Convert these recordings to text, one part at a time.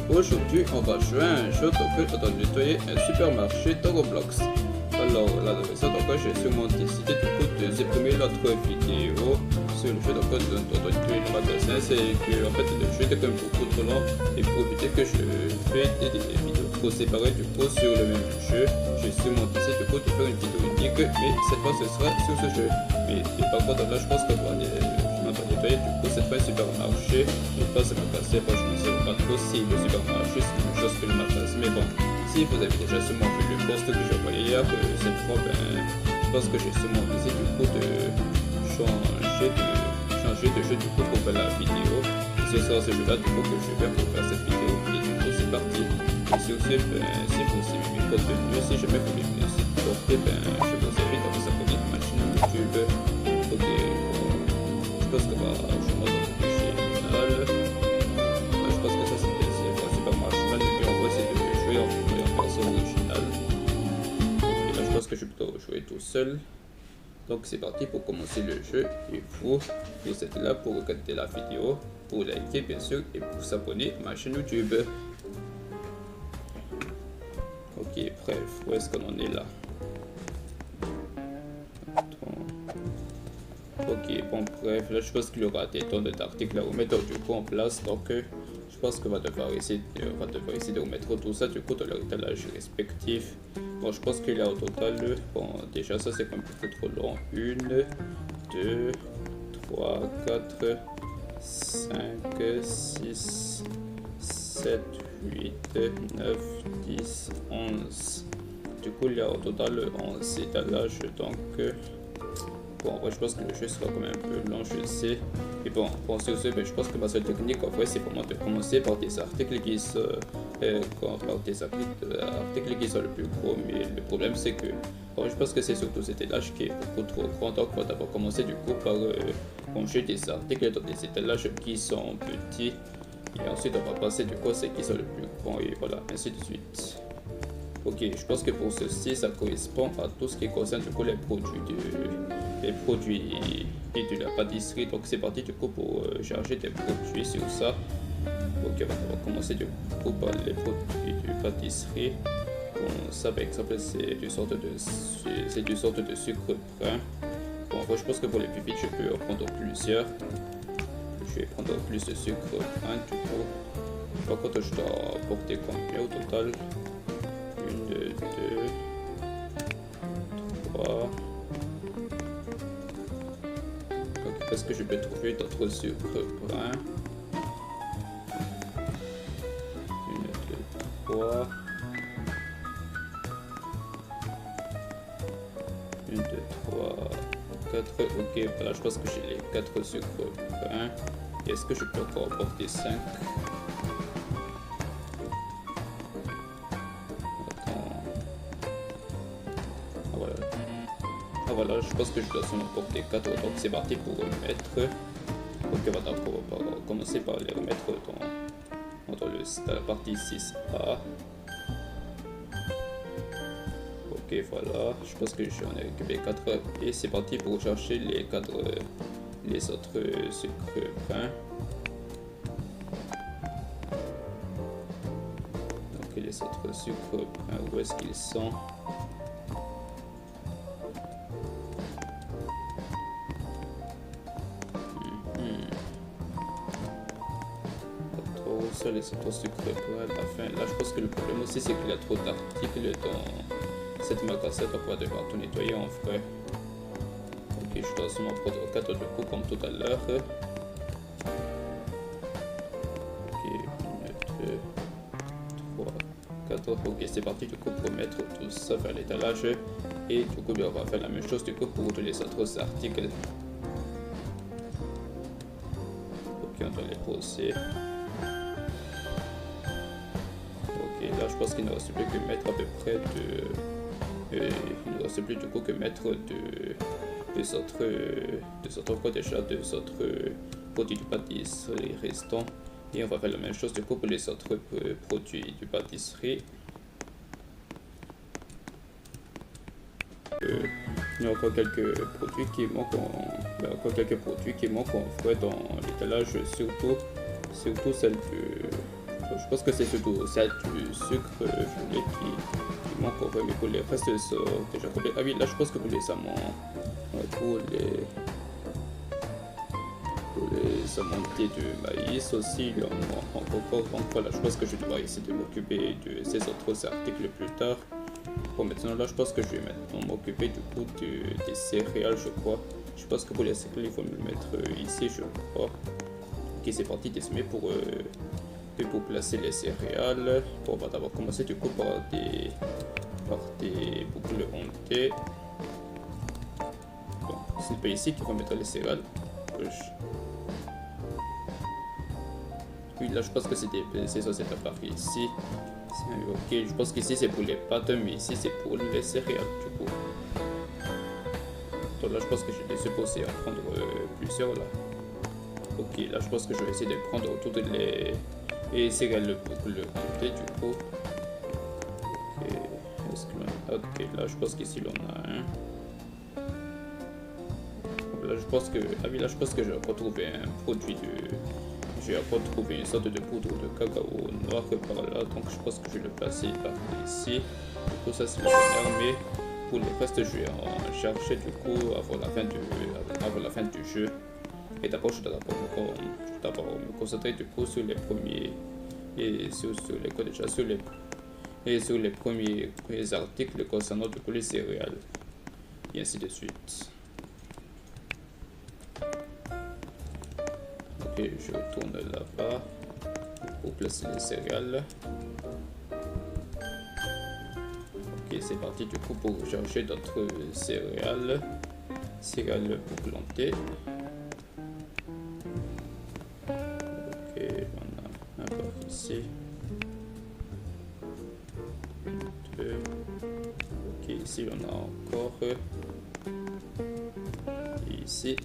Aujourd'hui, on va jouer à un jeu dans nettoyer un supermarché dans Roblox. Alors, là, dans ça, donc, j'ai sûrement décidé de supprimer l'autre vidéo sur le jeu dans nettoyer le magasin. C'est que, en fait, le jeu était quand même beaucoup trop long et pour éviter que je fais des vidéos trop séparées du coup sur le même jeu, j'ai sûrement décidé de faire une vidéo unique, mais cette fois ce sera sur ce jeu. Mais par contre, là, je pense que pour nettoyer du coup cette fois un supermarché et pas se magasin. Bon, je ne sais pas trop si le supermarché c'est une chose que le magasin, mais bon, si vous avez déjà sûrement vu le post que j'ai envoyé hier, cette fois, je pense que j'ai sûrement décidé du coup de changer de jeu du coup pour faire la vidéo. Ce sera ce jeu-là du coup que je vais pour faire cette vidéo. Et du coup, c'est parti. Et sur ce, si vous aimez mes contenus, si jamais vous voulez me supporter, je vous invite à vous abonner à ma chaîne YouTube. Ok, je pense que je monte dans le final. Je pense que ça c'est super marginal, mais en vrai c'est de jouer en version originale. Et là je pense que je vais plutôt jouer tout seul. Donc c'est parti pour commencer le jeu. Et vous êtes là pour regarder la vidéo, pour liker bien sûr et pour s'abonner à ma chaîne YouTube. Ok, bref, où est-ce qu'on en est là? Ok, bon bref, là je pense qu'il y aura des tonnes d'articles à remettre du coup en place, donc je pense qu'on va devoir essayer de remettre tout ça du coup dans leur étalage respectif. Bon, je pense qu'il y a au total, bon déjà ça c'est quand même peut-être trop long, 1, 2, 3, 4, 5, 6, 7, 8, 9, 10, 11. Du coup il y a au total 11 étalages, donc bon, en vrai, je pense que le jeu sera quand même un peu long, je sais. Et bon, pour ce, je pense que ma seule technique, en vrai, c'est vraiment de commencer par des articles qui sont, articles qui sont le plus gros. Mais le problème, c'est que, bon, je pense que c'est surtout cet étalage qui est beaucoup trop grand. Donc, on va d'abord commencer du coup par ranger des articles dans des étalages qui sont petits. Et ensuite, on va passer du coup à ceux qui sont le plus grands. Et voilà, ainsi de suite. Ok, je pense que pour ceci, ça correspond à tout ce qui concerne du coup les produits de la pâtisserie. Donc c'est parti du coup pour charger des produits sur ça. Ok, on va commencer du coup par les produits de pâtisserie. Bon, ça par exemple c'est du sorte de sucre brun. Bon, je pense que pour les plus vite je peux en prendre plusieurs. Je vais prendre plus de sucre brun du coup. Par contre je dois porter combien au total? 1, 2, 3. Est-ce que je peux trouver d'autres sucres brun? 1, 2, 3. 1, 2, 3, 4. Ok, voilà, je pense que j'ai les 4 sucres bruns. Est-ce que je peux encore porter 5? Voilà, je pense que je dois seulement porter 4, donc c'est parti pour remettre. Ok, voilà, on va commencer par les remettre dans la partie 6A. Ok, voilà, je pense que j'en ai récupéré 4 et c'est parti pour chercher les autres sucres bruns. Donc les autres sucres bruns, où est-ce qu'ils sont? Les autres sucres bruns à la fin. Là, je pense que le problème aussi, c'est qu'il y a trop d'articles dans cette magasin, donc on va devoir tout nettoyer en vrai. Ok, je dois seulement prendre 4 de coup comme tout à l'heure. Ok, 1, 2, 3, 4. Ok, c'est parti du coup pour mettre tout ça vers l'étalage. Et du coup, on va faire la même chose du coup pour tous les autres articles. Ok, on doit les poser. Là, je pense qu'il ne reste plus que mettre à peu près il ne reste plus du coup que mettre deux autres produits de pâtisserie restants. Et on va faire la même chose du coup pour les autres produits de pâtisserie. Il y a encore quelques produits qui manquent en fait dans l'étalage, surtout celle de je pense que c'est surtout celle du sucre gelé qui manque encore, mais pour les restes sont déjà complets. Ah oui, là je pense que pour les amants, pour les amantés de maïs aussi, il y en a encore. Donc voilà, je pense que je dois essayer de m'occuper de ces autres articles plus tard. Bon, maintenant là, je pense que je vais maintenant m'occuper du coup des céréales, je crois. Je pense que pour les céréales, il faut me le mettre ici, je crois. Ok, c'est parti de semer pour placer les céréales. Bon, on va d'abord commencer du coup par des boucles montées. Bon, c'est pas ici qu'il faut mettre les céréales. Oui, là je pense que c'est ça, cette partie ici. Ok, je pense qu'ici c'est pour les pâtes, mais ici c'est pour les céréales du coup. Donc là je pense que je vais supposer en prendre plusieurs là. Ok, là je pense que je vais essayer de prendre toutes les céréales pour le compter du coup. Ok, là je pense qu'ici on a un. Là je pense que, ah oui, là je pense que je vais retrouver un produit de... Je vais retrouver une sorte de poudre de cacao noir par là, donc je pense que je vais le placer par ici. Du coup ça c'est la première, mais pour le reste je vais en chercher du coup avant la fin du jeu. Et d'abord je dois d'abord me concentrer du coup sur les premiers et sur les premiers articles concernant du coup les céréales et ainsi de suite. Ok, je retourne là-bas pour placer les céréales. Ok, c'est parti du coup pour chercher d'autres céréales pour planter. Ok, on a un par ici. 2. Ok, ici on a encore. Et ici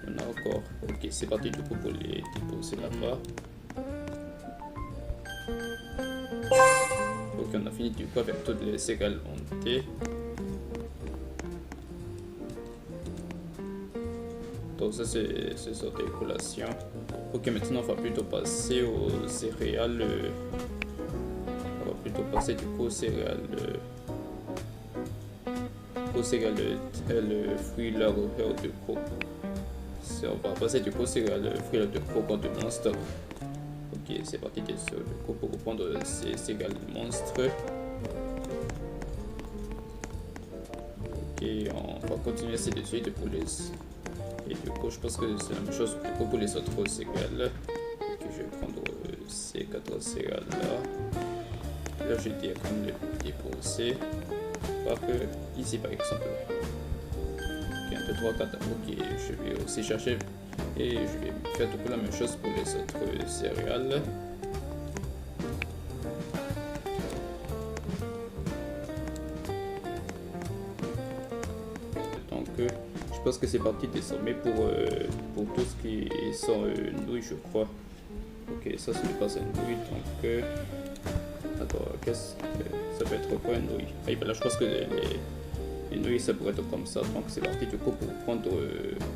on a encore. Ok, c'est parti du coup pour les déposer là-bas. Ok, on a fini du coup avec toutes les céréales montées. Donc ça c'est sur des collations. Ok, maintenant on va plutôt passer aux céréales. On va plutôt passer du coup aux céréales. Le fruit leur de coco. On va passer du coup c'est le fruit de coco de monstre. Ok, c'est parti du coup pour prendre ces céréales monstres. Ok, on va continuer ainsi de suite pour les. Et du coup, je pense que c'est la même chose pour les autres céréales. Ok, je vais prendre ces 4 céréales là. Là, je dirais comme les déposer. Ici par exemple. Ok, 1, 2, 3, 4. Ok, je vais aussi chercher et je vais faire tout la même chose pour les autres céréales. Donc, je pense que c'est parti désormais pour tout ce qui sont nouilles, je crois. Ok, ça ce n'est pas une nouille, donc. Attends, qu'est-ce que ça peut être quoi une nouille? Ah, ben là, je pense que les nouilles ça pourrait être comme ça, donc c'est parti du coup pour prendre.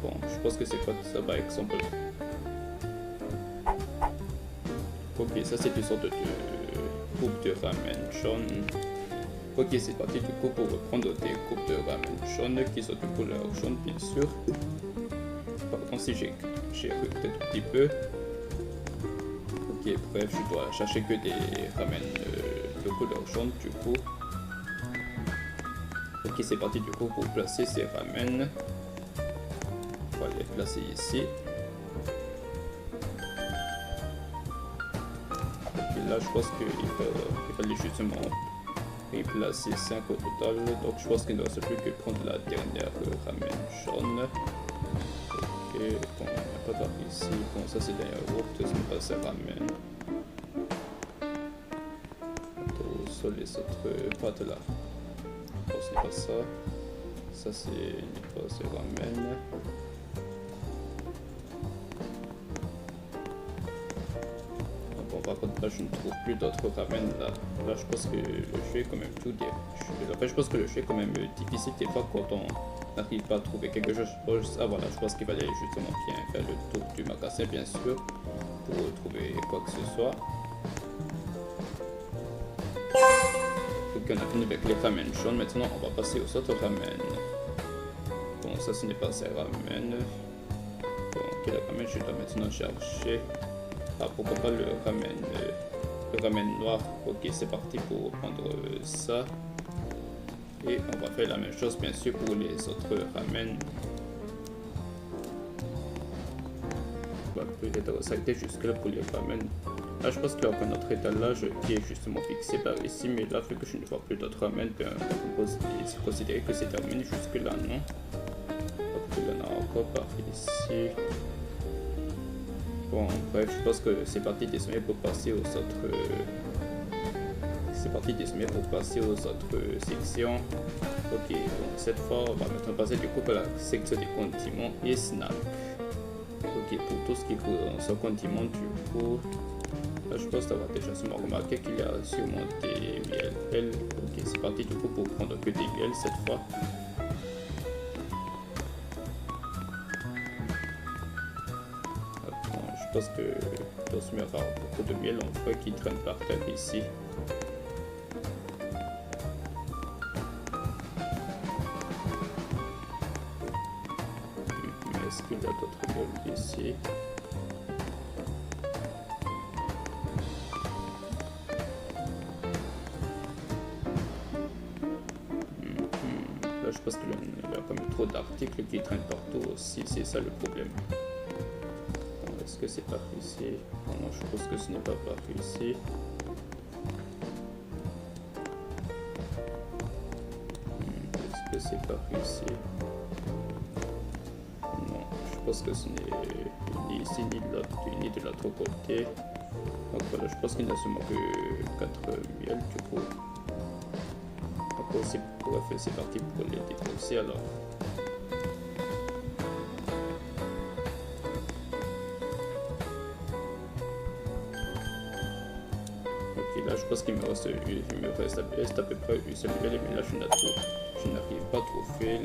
Bon, je pense que c'est quoi ça par exemple. Ok, ça c'est une sorte de coupe de ramen jaune. Ok, c'est parti du coup pour prendre des coupes de ramen jaune qui sont de couleur jaune bien sûr. Pardon si j'ai recruté un petit peu. Ok, bref, je dois chercher que des ramen de couleur jaune du coup. Ok, c'est parti du coup pour placer ces ramen. On va les placer ici. Ok, là je pense qu'il fallait justement placer 5 au total, donc je pense qu'il ne reste plus que prendre la dernière ramen jaune. Ok, bon, on n'a pas par ici, bon ça c'est derrière l'autre, ce n'est pas ça ramen. Sur les autres pâtes là, bon ce n'est pas ça, ça c'est ramen. Par contre là je ne trouve plus d'autres ramen là. Là je pense que le jeu est quand même tout dire. Après je pense que le jeu est quand même difficile des fois quand on n'arrive pas à trouver quelque chose. Ah voilà, je pense qu'il fallait justement bien faire le tour du magasin bien sûr pour trouver quoi que ce soit. Ok, on a fini avec les ramen jaunes. Maintenant, on va passer aux autres ramen. Bon, ça, ce n'est pas ces ramen. Bon, ok, le ramen, je dois maintenant chercher. Ah, pourquoi pas le ramen noir. Ok, c'est parti pour prendre ça. Et on va faire la même chose, bien sûr, pour les autres ramen. On va peut-être s'arrêter jusque-là pour les ramen. Là, je pense qu'il y a un autre étalage qui est justement fixé par ici, mais là, vu que je ne vois plus d'autres ramen, ben, on peut considérer que c'est terminé jusque-là, non? Donc, il y en a encore par ici. Bon, bref, je pense que c'est parti désormais pour passer aux autres. C'est parti désormais pour passer aux autres sections. Ok, donc cette fois, on va maintenant passer du coup à la section des condiments et snacks. Ok, pour tout ce qui est sur condiments, du coup. Là, je pense d'avoir déjà sûrement remarqué qu'il y a sûrement des miels. Ok, c'est parti du coup pour prendre que des miels cette fois. Attends, je pense que dans ce miroir, beaucoup de miel en fait qui traîne par terre ici. Est-ce qu'il y a d'autres miels ici? Je pense qu'il y a quand même trop d'articles qui traînent partout aussi, c'est ça le problème. Est-ce que c'est par ici? Non, je pense que ce n'est pas par ici. Est-ce que c'est par ici? Non, je pense que ce n'est ni ici ni de l'autre côté. Donc voilà, je pense qu'il n'y a seulement que 4 miels du coup. C'est parti pour les déposer alors. Ok, là je pense qu'il me reste à peu près une seule miel, mais là je n'arrive pas à trouver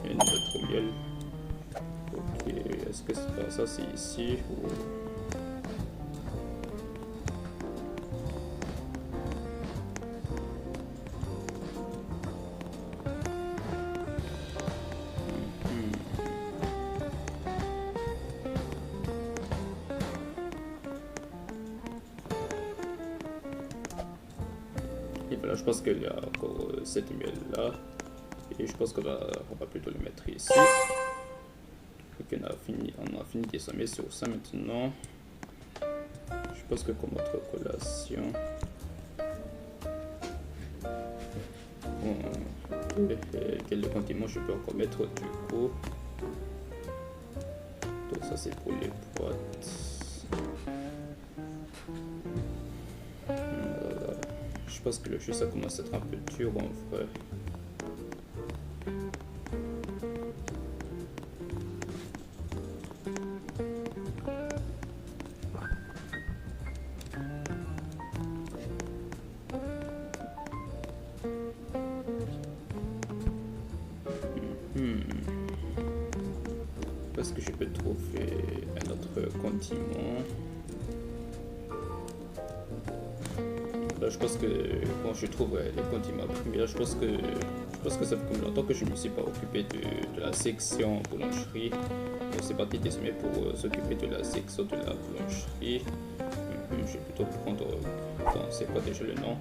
une autre miel. Ok, est-ce que c'est pas ça, c'est ici ou... Et voilà, je pense qu'il y a encore cette miel là. Et je pense qu'on va plutôt le mettre ici. Ok, on a fini de sommer sur ça maintenant. Je pense que comme autre collation. Bon, quel condiment je peux encore mettre du coup. Donc ça c'est pour les boîtes. Je pense que le jeu ça commence à être un peu dur en vrai. Est-ce que je peux trouver un autre condiment? Là, je pense que quand je trouve les condiments primés, là, je pense que ça fait comme longtemps que je ne me suis pas occupé de la section boulangerie. C'est parti désormais pour s'occuper de la section de la boulangerie. Je vais plutôt prendre... Attends, c'est quoi déjà le nom?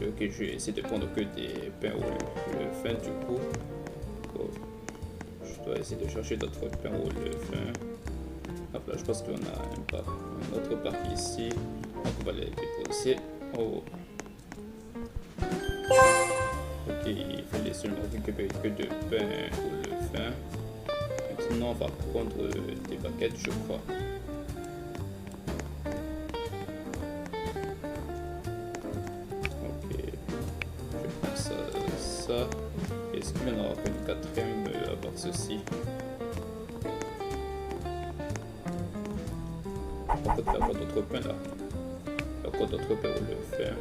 Ok, je vais essayer de prendre que des pains au fin du coup. Bon, je dois essayer de chercher d'autres pains au fin. Hop là, je pense qu'on a un autre parc ici. Donc on va les déposer. Oh. Ok, il fallait seulement récupérer que de pain au fin. Maintenant on va prendre des baguettes, je crois. Ok, je prends ça. Est-ce qu'il y en aura une quatrième à part ceci? Par contre, il y a encore d'autres pains là. Il y a encore d'autres pains pour le faire.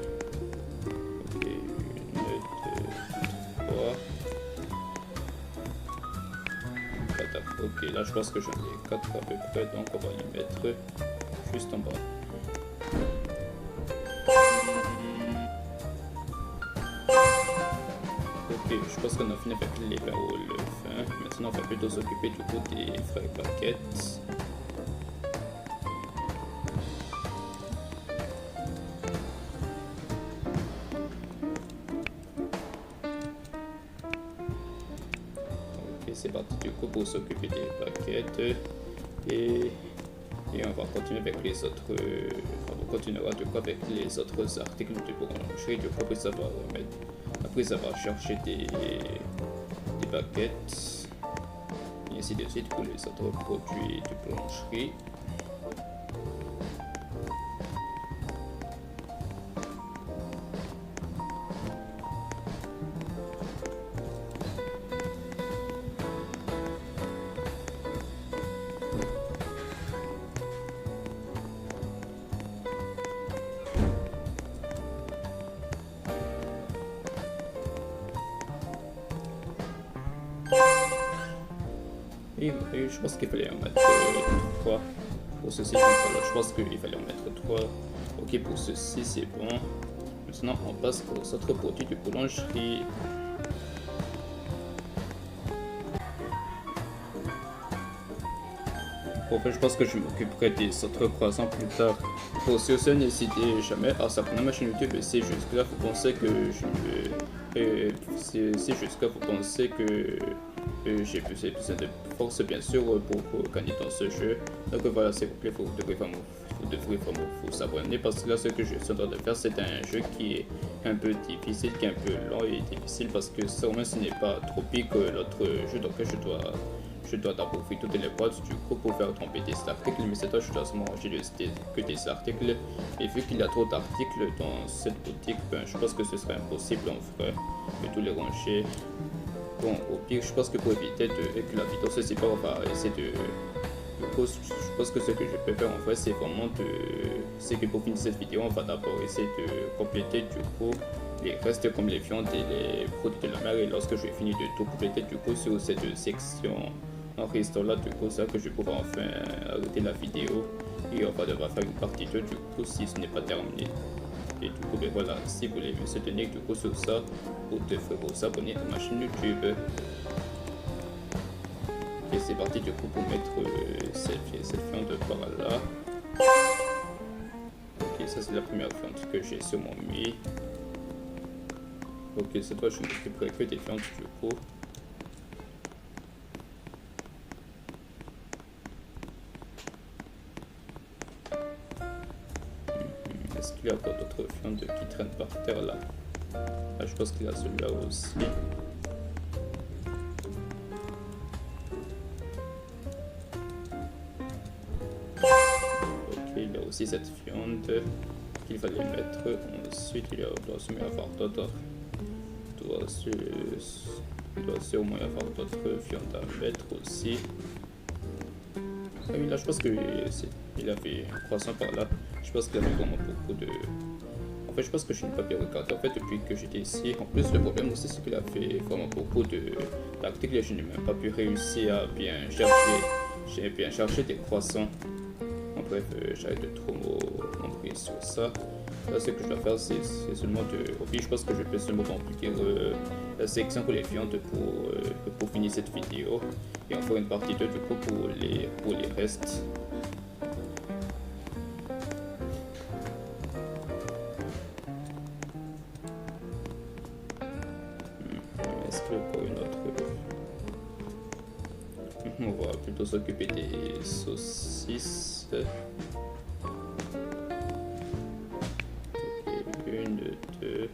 Ok, 1, 2, 3. 4. Ok, là je pense que j'en ai 4 à peu près, donc on va y mettre juste en bas. je pense qu'on a fini avec les pains au levain. Maintenant, on va plutôt s'occuper du coup des frais baguettes. Ok, c'est parti du coup pour s'occuper des baguettes. Et on va continuer avec les autres. On continuera du coup avec les autres articles de boulangerie. Du coup, après ça va chercher des baguettes. Et ainsi de suite pour les autres produits de boulangerie. Et je pense qu'il fallait en mettre 3 pour ceci. Donc voilà, je pense qu'il fallait en mettre 3. Ok, pour ceci c'est bon. Maintenant on passe aux autres produits de boulangerie. Bon, je pense que je m'occuperai des autres croissants plus tard. Pour ceux n'hésitez jamais à s'abonner à ma chaîne YouTube. Si jusque-là vous pensez que si jusque-là vous pensez que j'ai plus besoin de force, bien sûr, pour gagner dans ce jeu. Donc voilà, s'il vous plaît, vous devrez vraiment vous abonner, parce que là, ce que je suis en train de faire, c'est un jeu qui est un peu difficile, qui est un peu lent et difficile, parce que sûrement ce n'est pas trop pire que l'autre jeu, donc je dois d'abord ouvrir toutes les boîtes du coup pour faire tomber des articles, mais cette fois je dois seulement ranger que des articles, et vu qu'il y a trop d'articles dans cette boutique, ben, je pense que ce serait impossible en vrai de tous les ranger. Bon, au pire, je pense que pour éviter que la vidéo se sépare, on va essayer de... Je pense que ce que je peux faire en vrai, c'est vraiment c'est que pour finir cette vidéo, on va d'abord essayer de compléter du coup les restes comme les viandes et les produits de la mer. Et lorsque je vais finir de tout compléter du coup sur cette section en restant là, du coup, ça que je pourrai enfin arrêter la vidéo. Et on va devoir faire une partie 2 du coup si ce n'est pas terminé. Et du coup, ben voilà, si vous voulez me soutenir du coup sur ça, vous devrez vous abonner à ma chaîne YouTube. Et c'est parti du coup pour mettre cette viande par là. Ok, ça c'est la première viande que j'ai sur mon mi. Ok, cette fois je ne m'occuperai que des viandes du coup. Est-ce qu'il y a encore d'autres viandes qui traînent par terre là? Ah, je pense qu'il y a celui-là aussi. Ok, il y a aussi cette viande qu'il fallait mettre. Ensuite, il doit sûrement y avoir d'autres. Il doit sûrement y avoir d'autres viandes à mettre aussi. Ah oui, là je pense qu'il avait un croissant par là. Je pense qu'il y avait vraiment beaucoup de... En fait, je pense que je n'ai pas bien regardé en fait depuis que j'étais ici. En plus, le problème aussi, c'est qu'il a fait vraiment beaucoup d'articles et je n'ai même pas pu réussir à bien chercher. J'ai bien cherché des croissants. En bref, j'arrête de trop m'embrouiller sur ça. Là, ce que je dois faire, c'est seulement de... Au pire, je pense que je peux seulement remplir la section pour les viandes pour finir cette vidéo. Et en faire une partie 2 du coup pour les restes. Est-ce que pour une autre... On va plutôt s'occuper des saucisses. Ok, 1, 2...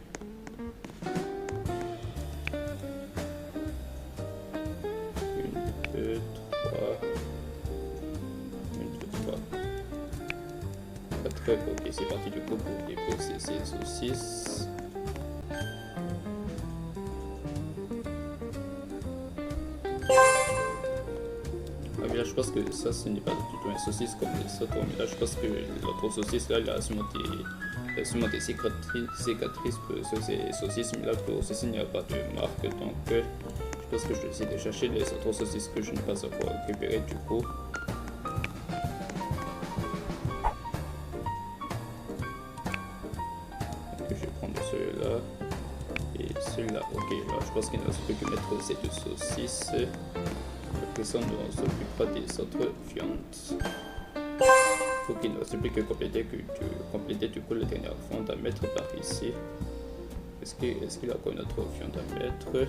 Ok, c'est parti du coup pour déposer ces saucisses. Ah mais là je pense que ça ce n'est pas du tout une saucisse comme les autres, mais là je pense que l'autre saucisse là il a sûrement des cicatrices sur ces saucisses, mais là pour ceci il n'y a pas de marque, donc je pense que je vais essayer de chercher les autres saucisses que je n'ai pas encore récupérées du coup. celui-là. Ok, là je pense qu'il ne reste plus que mettre cette saucisse. Après ça, on s'occupera des autres viandes. Ok, il ne reste plus que compléter du coup la dernière viande à mettre par ici. Est-ce qu'il y a encore une autre viande à mettre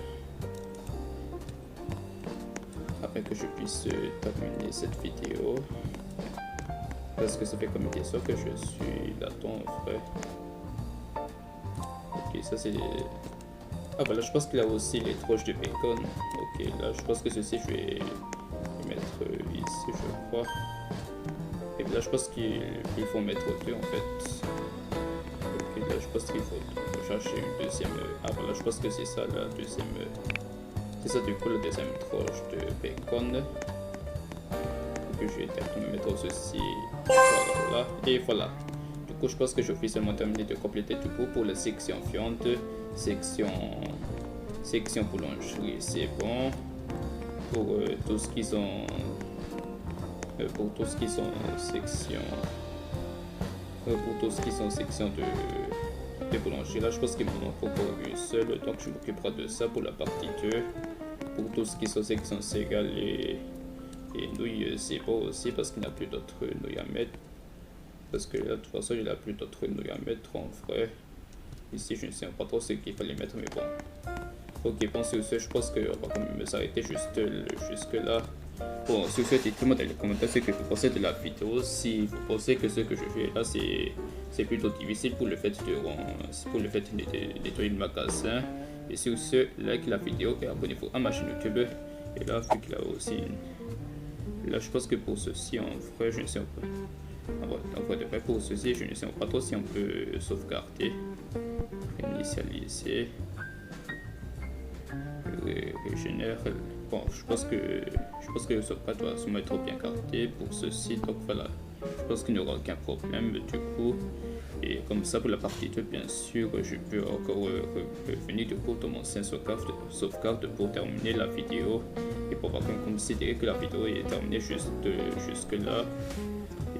afin que je puisse terminer cette vidéo? Parce que ça fait comme des heures que je suis là-dedans en vrai. Ok, ça c'est... Ah voilà, je pense qu'il y a aussi les tranches de bacon. Ok, là je pense que ceci je vais les mettre ici je crois. Et là je pense qu'il faut mettre deux en fait. Ok, là je pense qu'il faut chercher une deuxième... Ah voilà, je pense que c'est ça la deuxième... C'est ça du coup la deuxième tranche de bacon. Que je vais directement mettre ceci. Voilà, et voilà. Du coup, je pense que j'ai officiellement terminé de compléter tout pour la section viande, section boulangerie, c'est bon. Pour tout ce qui sont section de boulangerie, là je pense qu'il m'en manque encore une seule, donc je m'occuperai de ça pour la partie 2. Pour tout ce qui sont section céréales et nouilles, c'est bon aussi parce qu'il n'y a plus d'autres nouilles à mettre. Parce que là, de toute façon, il n'y a plus d'autres nouilles à mettre en vrai. Ici, je ne sais pas trop ce qu'il fallait mettre, mais bon. Ok, bon, sur ce, je pense qu'on va quand même s'arrêter jusque là. Bon, sur ce, dites-moi dans les commentaires ce que vous pensez de la vidéo. Si vous pensez que ce que je fais là, c'est plutôt difficile pour le fait de nettoyer le magasin. Et sur ce, like la vidéo et abonnez-vous à ma chaîne YouTube. Et là, vu qu'il y a aussi là, je pense que pour ceci, en vrai, je ne sais pas. En vrai, de vrai, pour ceci, je ne sais pas trop si on peut sauvegarder, initialiser, régénérer. Bon, je pense que le sauvegarde doit sûrement être bien gardé pour ceci. Donc voilà, je pense qu'il n'y aura aucun problème du coup. Et comme ça, pour la partie 2, bien sûr, je peux encore revenir du coup dans mon sauvegarde pour terminer la vidéo et pour considérer que la vidéo est terminée jusque là.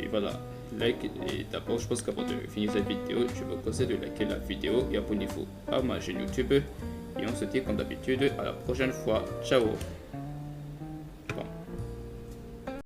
Et voilà, like. Et d'abord, je pense qu'avant de finir cette vidéo, je vous conseille de liker la vidéo et abonnez-vous à ma chaîne YouTube. Et on se dit comme d'habitude à la prochaine fois. Ciao!